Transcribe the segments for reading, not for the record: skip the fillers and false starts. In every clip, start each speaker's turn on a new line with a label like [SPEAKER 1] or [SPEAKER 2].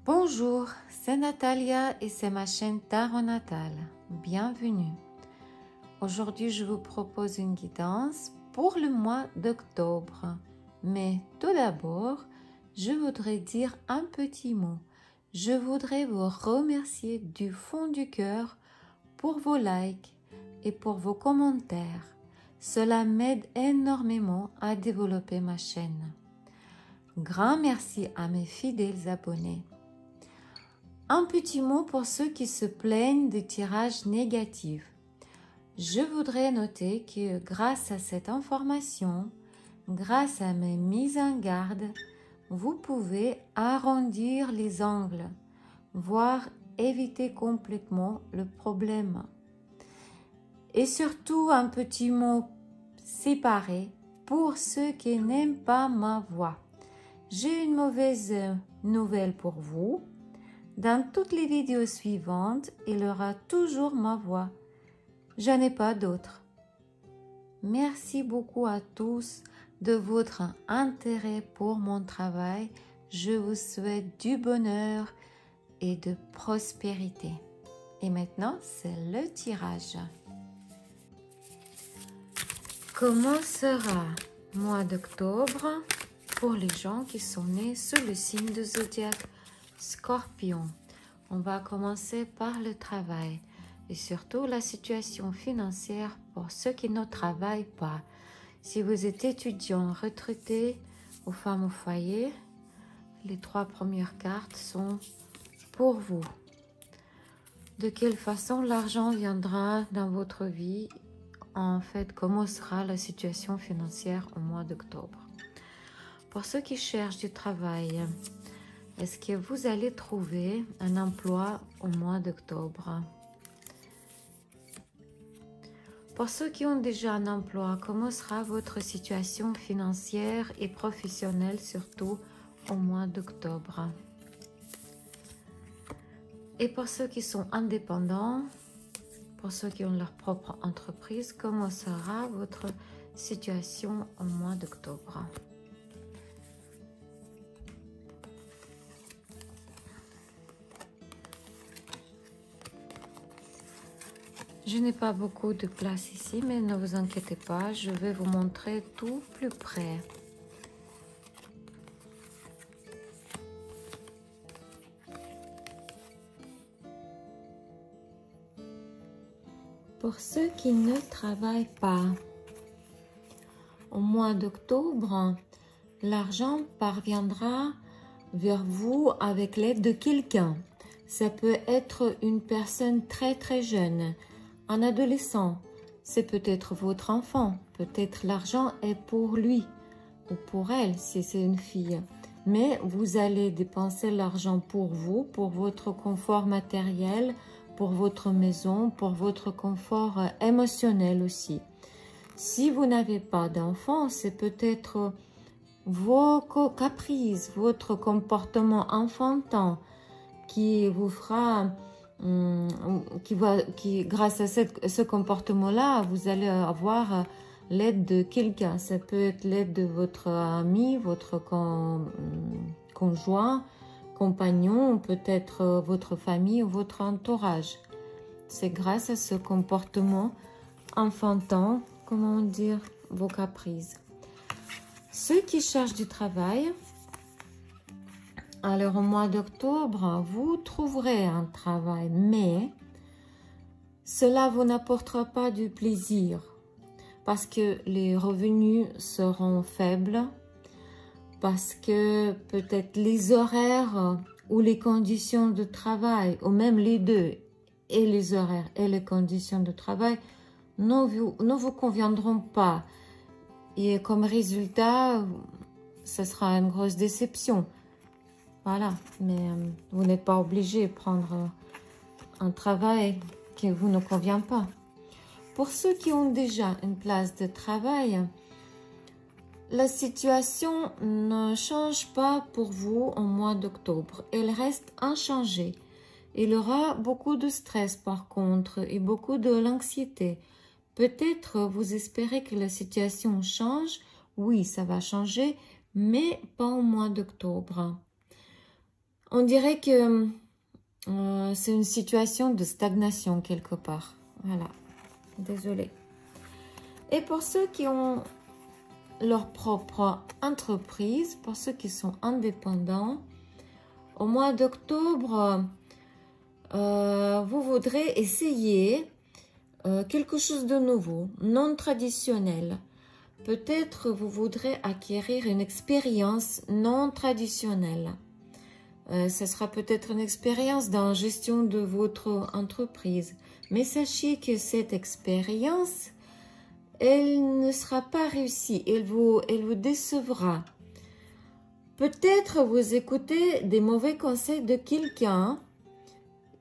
[SPEAKER 1] Bonjour, c'est Natalia et c'est ma chaîne Tarot Natal. Bienvenue. Aujourd'hui, je vous propose une guidance pour le mois d'octobre. Mais tout d'abord, je voudrais dire un petit mot. Je voudrais vous remercier du fond du cœur pour vos likes et pour vos commentaires. Cela m'aide énormément à développer ma chaîne. Grand merci à mes fidèles abonnés. Un petit mot pour ceux qui se plaignent des tirages négatifs. Je voudrais noter que grâce à cette information, grâce à mes mises en garde, vous pouvez arrondir les angles, voire éviter complètement le problème. Et surtout un petit mot séparé pour ceux qui n'aiment pas ma voix. J'ai une mauvaise nouvelle pour vous. Dans toutes les vidéos suivantes, il y aura toujours ma voix. Je n'ai pas d'autre. Merci beaucoup à tous de votre intérêt pour mon travail. Je vous souhaite du bonheur et de prospérité. Et maintenant, c'est le tirage. Comment sera le mois d'octobre pour les gens qui sont nés sous le signe de zodiaque Scorpion? On va commencer par le travail et surtout la situation financière pour ceux qui ne travaillent pas. Si vous êtes étudiant, retraité ou femme au foyer, les 3 premières cartes sont pour vous. De quelle façon l'argent viendra dans votre vie? En fait, comment sera la situation financière au mois d'octobre? Pour ceux qui cherchent du travail, est-ce que vous allez trouver un emploi au mois d'octobre? Pour ceux qui ont déjà un emploi, comment sera votre situation financière et professionnelle, surtout au mois d'octobre? Et pour ceux qui sont indépendants, pour ceux qui ont leur propre entreprise, comment sera votre situation au mois d'octobre? Je n'ai pas beaucoup de place ici, mais ne vous inquiétez pas, je vais vous montrer tout plus près. Pour ceux qui ne travaillent pas, au mois d'octobre, l'argent parviendra vers vous avec l'aide de quelqu'un. Ça peut être une personne très jeune, un adolescent, c'est peut-être votre enfant, peut-être l'argent est pour lui ou pour elle si c'est une fille. Mais vous allez dépenser l'argent pour vous, pour votre confort matériel, pour votre maison, pour votre confort émotionnel aussi. Si vous n'avez pas d'enfant, c'est peut-être vos caprices, votre comportement enfantin qui vous fera, grâce à ce comportement-là, vous allez avoir l'aide de quelqu'un. Ça peut être l'aide de votre ami, votre conjoint, compagnon, peut-être votre famille ou votre entourage. C'est grâce à ce comportement enfantin, comment dire, vos caprices. Ceux qui cherchent du travail, alors au mois d'octobre, vous trouverez un travail, mais cela vous n'apportera pas du plaisir parce que les revenus seront faibles, parce que peut-être les horaires ou les conditions de travail, ou même les deux, et les horaires et les conditions de travail, ne vous conviendront pas. Et comme résultat, ce sera une grosse déception. Voilà, mais vous n'êtes pas obligé de prendre un travail qui vous ne convient pas. Pour ceux qui ont déjà une place de travail, la situation ne change pas pour vous au mois d'octobre. Elle reste inchangée. Il y aura beaucoup de stress par contre et beaucoup de l'anxiété. Peut-être vous espérez que la situation change. Oui, ça va changer, mais pas au mois d'octobre. On dirait que c'est une situation de stagnation quelque part. Voilà, désolée. Et pour ceux qui ont leur propre entreprise, pour ceux qui sont indépendants, au mois d'octobre, vous voudrez essayer quelque chose de nouveau, non traditionnel. Peut-être vous voudrez acquérir une expérience non traditionnelle. Ce sera peut-être une expérience dans la gestion de votre entreprise. Mais sachez que cette expérience, elle ne sera pas réussie. Elle vous décevra. Peut-être vous écoutez des mauvais conseils de quelqu'un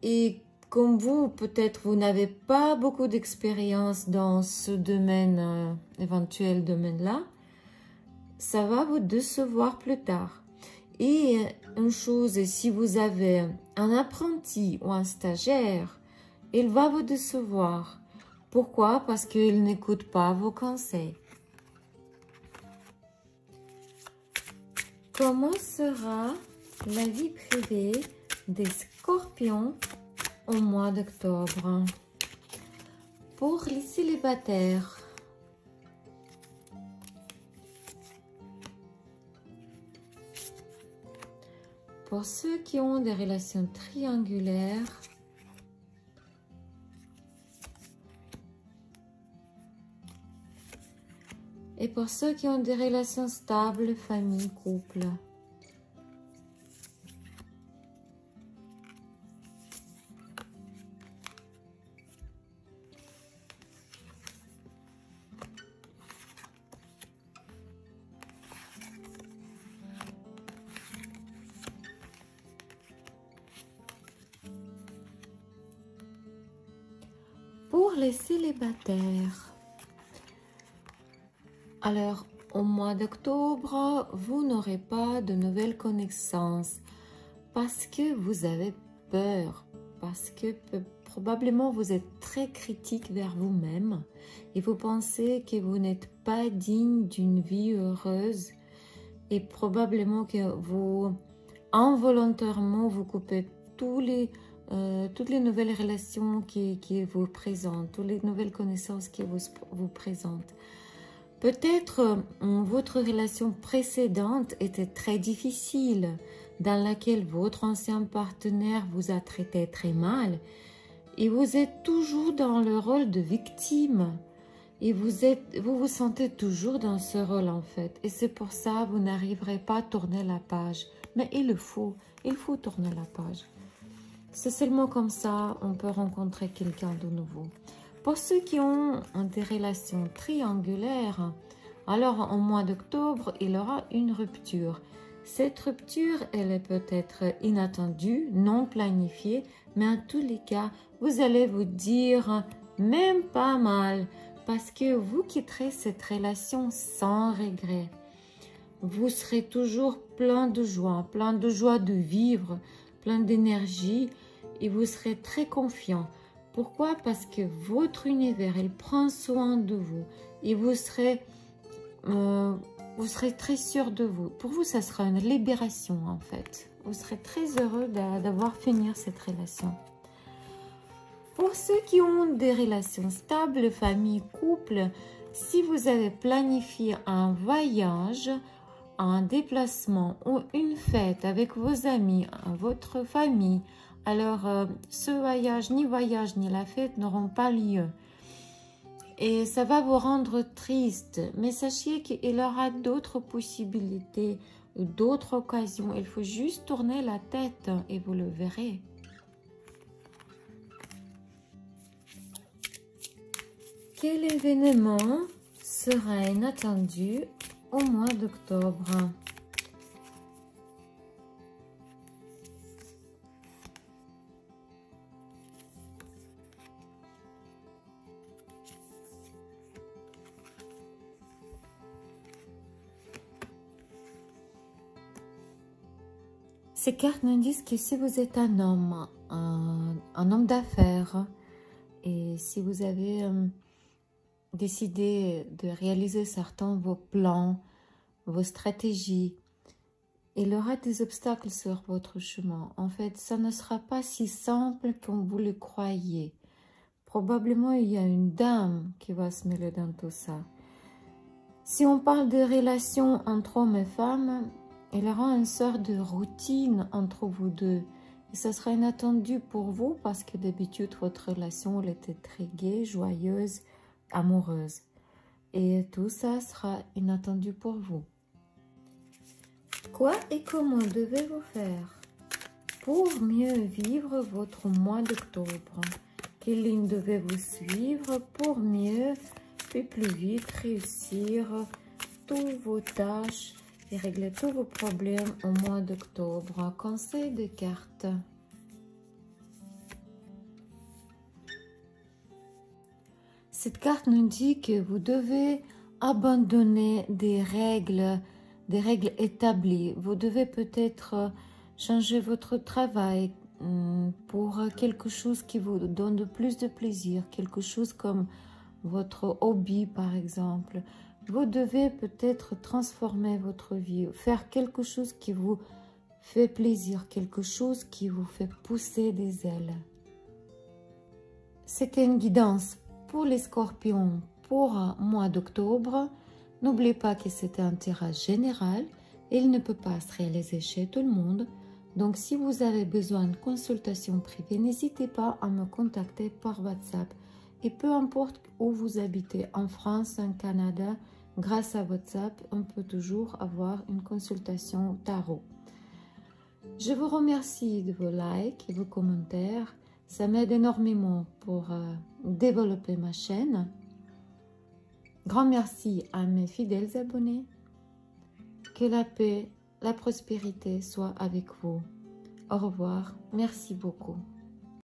[SPEAKER 1] et comme vous, peut-être vous n'avez pas beaucoup d'expérience dans ce domaine, éventuel domaine-là, ça va vous décevoir plus tard. Et une chose, si vous avez un apprenti ou un stagiaire, il va vous décevoir. Pourquoi? Parce qu'il n'écoute pas vos conseils. Comment sera la vie privée des scorpions au mois d'octobre? Pour les célibataires, pour ceux qui ont des relations triangulaires, et pour ceux qui ont des relations stables, famille, couple. Pour les célibataires, alors au mois d'octobre, vous n'aurez pas de nouvelles connaissances parce que vous avez peur, parce que probablement vous êtes très critique vers vous-même et vous pensez que vous n'êtes pas digne d'une vie heureuse et probablement que vous, involontairement, vous coupez toutes les nouvelles relations qui vous présentent, toutes les nouvelles connaissances qui vous présentent. Peut-être votre relation précédente était très difficile, dans laquelle votre ancien partenaire vous a traité très mal et vous êtes toujours dans le rôle de victime et vous vous sentez toujours dans ce rôle en fait et c'est pour ça que vous n'arriverez pas à tourner la page. Mais il faut tourner la page. C'est seulement comme ça on peut rencontrer quelqu'un de nouveau. Pour ceux qui ont des relations triangulaires, alors au mois d'octobre, il y aura une rupture. Cette rupture, elle peut être inattendue, non planifiée, mais en tous les cas, vous allez vous dire même pas mal, parce que vous quitterez cette relation sans regret. Vous serez toujours plein de joie de vivre, plein d'énergie, et vous serez très confiant. Pourquoi? Parce que votre univers, il prend soin de vous et vous serez très sûr de vous. Pour vous, ça sera une libération en fait. Vous serez très heureux d'avoir fini cette relation. Pour ceux qui ont des relations stables, famille, couple, si vous avez planifié un voyage, un déplacement ou une fête avec vos amis, votre famille, alors ce voyage ni la fête n'auront pas lieu. Et ça va vous rendre triste, mais sachez qu'il y aura d'autres possibilités, d'autres occasions. Il faut juste tourner la tête et vous le verrez. Quel événement sera inattendu au mois d'octobre? Ces cartes nous disent que si vous êtes un homme, un homme d'affaires, et si vous avez décidé de réaliser certains de vos plans, vos stratégies, Il y aura des obstacles sur votre chemin. En fait, ça ne sera pas si simple comme vous le croyez. Probablement, il y a une dame qui va se mêler dans tout ça. Si on parle de relations entre hommes et femmes, il y aura une sorte de routine entre vous deux. Et ça sera inattendu pour vous parce que d'habitude, votre relation elle était très gaie, joyeuse, amoureuse. Et tout ça sera inattendu pour vous. Quoi et comment devez-vous faire pour mieux vivre votre mois d'octobre? Quelle ligne devez-vous suivre pour mieux et plus vite réussir toutes vos tâches et régler tous vos problèmes au mois d'octobre? Conseil de cartes. Cette carte nous dit que vous devez abandonner des règles établies. Vous devez peut-être changer votre travail pour quelque chose qui vous donne de plus de plaisir, quelque chose comme votre hobby par exemple. Vous devez peut-être transformer votre vie, faire quelque chose qui vous fait plaisir, quelque chose qui vous fait pousser des ailes. C'était une guidance pour les scorpions pour un mois d'octobre. N'oubliez pas que c'était un tirage général et il ne peut pas se réaliser chez tout le monde. Donc si vous avez besoin de consultation privée, n'hésitez pas à me contacter par WhatsApp. Et peu importe où vous habitez, en France, en Canada, grâce à WhatsApp, on peut toujours avoir une consultation tarot. Je vous remercie de vos likes et vos commentaires. Ça m'aide énormément pour développer ma chaîne. Grand merci à mes fidèles abonnés. Que la paix, la prospérité soit avec vous. Au revoir. Merci beaucoup.